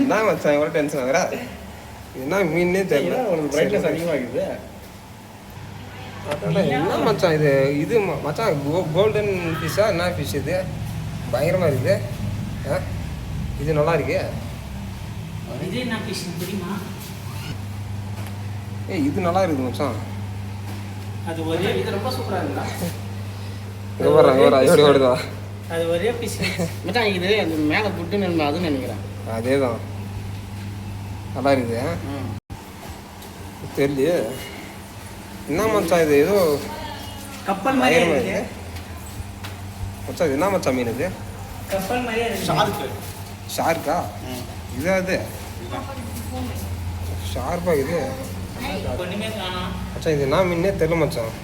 என்ன மச்சான் எவ்வளோ டென்ஷன் ஆகுறா? என்ன மீன்னே தெரியல. உனக்கு பிரைட்னஸ் அதிகமாகுது. என்ன மச்சான் இது? இது மச்சான் கோல்டன் ஃபிஷ்ஷா? என்ன ஃபிஷ் இது? பயங்கரமாக இருக்குது. இது நல்லா இருக்கு. ஏய் இது நல்லா இருக்குது மச்சான். அது ஒரே இது ரொம்ப சூப்பராக இருக்குடா. எப்படி ஓடுதா? அது ஒரே பீஸ் மச்சான். இது அந்த மேலே புட்டுன்னு அதுன்னு நினைக்கிறேன். அதே தான் நல்லா இருக்குது. தெரியலையே என்ன மச்சான் இது? ஏதோ கப்பல் மாதிரி இருக்கு மச்சான். இது என்ன மச்சான் மீன் இது? கப்பல் மாதிரியே இருக்கு. ஷார்க்கு. ஷார்க்கா? இது அது ஷார்ப்பா இது மச்சான். இது என்ன மீனே தெரியல மச்சான்.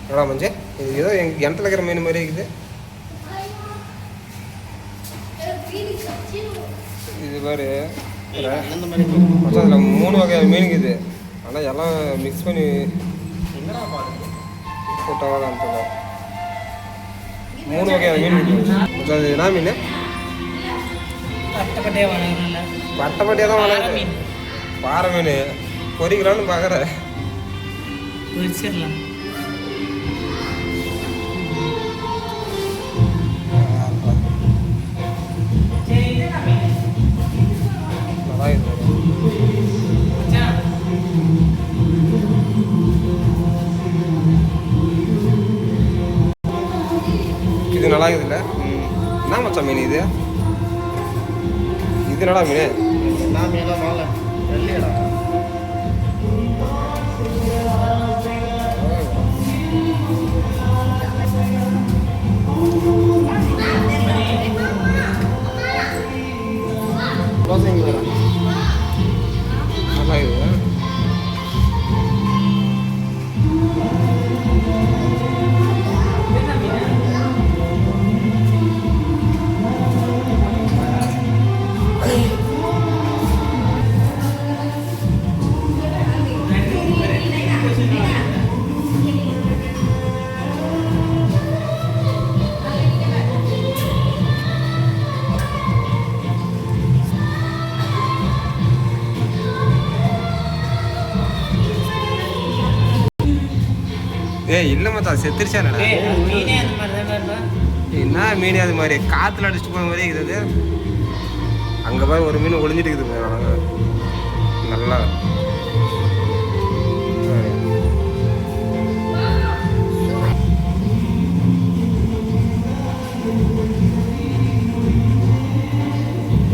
என்னடா மஞ்சே இது? ஏதோ எங்கள் கிணத்துல இருக்கிற மீன் மாதிரி இருக்குது. இது பாரு மச்சான். இதில் 3 வகை மீன் இருக்குது. ஆனால் எல்லாம் மிக்ஸ் பண்ணி போட்டால் தான் 3 வகையான மீன் இருக்குது மச்சான். இது என்ன மீன்? வட்டப்பட்டியாக தான் வளருது. பாறை மீன் பொறிக்கலான்னு பார்க்குறேன். நல்லா இருக்குது. இது நல்லா இருக்குதுல்ல? என்ன மச்சான் மீன் இது? இது என்னடா மீன்? நான் மீனெல்லாம் வாங்கல. வெள்ளையடா. நல்லா இருக்குது. ஏய் இல்லை மச்சான் செத்துருச்சா? என்ன மீன் அது மாதிரி காற்றுல அடிச்சுட்டு போன மாதிரி இருக்குது. அங்கே பாரு ஒரு மீன் ஒளிஞ்சிட்டு இருக்குது நல்லா.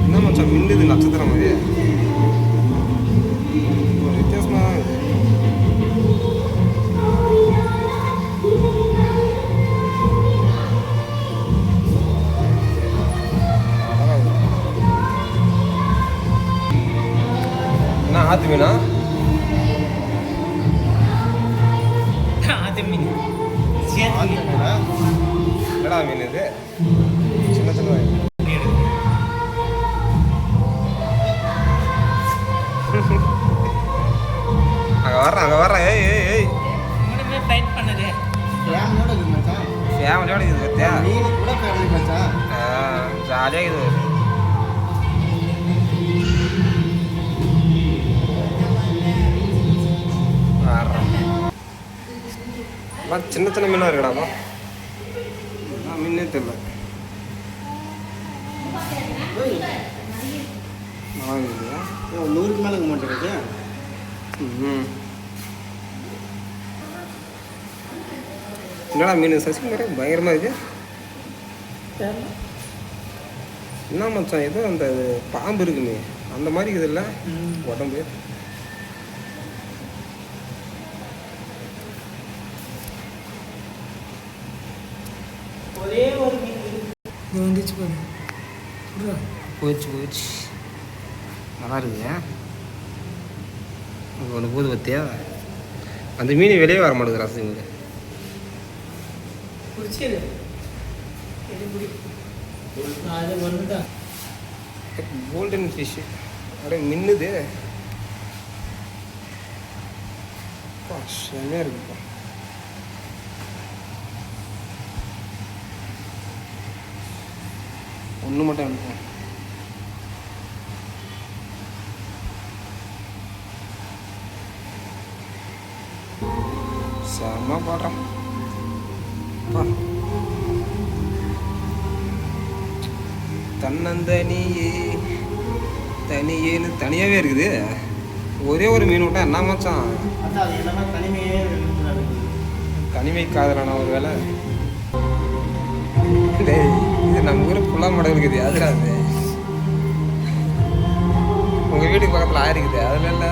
என்ன மச்சான் மின்னுது நட்சத்திரம் மாதிரி. ஒரு வித்தியாசமாக தான் இருக்குது. ஆத்து மீனா? ஆத்து மீன். என்னடா மீன் இது? சின்ன சின்ன அங்கே வர்றேன். ஏய் ஏய் ஏய் ஃபைட் பண்ணது ஃபேமிலியோட இருக்குது மச்சான். ஃபேமிலியோட இருக்குது பார்த்தியா? மீன் கூட ஃபேமிலி மச்சான். ஜாலியாக இருக்குது. சின்ன சின்ன மீனாக இருக்குடாப்பா. மீனே தெரியல. நல்லா இருக்குதா? 100க்கு மேலே இருக்க மாட்டேங்குது. என்னடா மீன் சசி மாதிரி பயங்கரமாக இருக்குது. என்ன மச்சான் ஏதோ அந்த பாம்பு இருக்குமே அந்த மாதிரி இருக்குதுல்ல உடம்பு. ஒரே ஒரு மீன் வந்துச்சு பாரு. போச்சு நல்லா இருக்குங்க. அங்கே ஒன்று போது பார்த்தியா? அந்த மீன் வெளியே வர மாட்டேங்குது ரசங்க. கோல்டன் ஃபிஷ் அப்படியே மின்னுது. செம்மையாக இருக்குப்பா. ஒன்று மட்டும் அனுப்புவோம். செம்ம போடுறோம். தன்னந்தனியே தனியேன்னு தனியாகவே இருக்குது. ஒரே ஒரு மீன் விட்டா என்ன மச்சான்? அதான் அது எல்லாமே தனிமையே இருக்குது. தனிமை காதலான ஒரு வேலை. டேய் இது நம்ம ஊர் புல்லா மடம் இருக்குது. அதுல அது உங்கள் வீட்டுக்கு பக்கத்தில் ஆயிருக்குது. அதில் இல்லை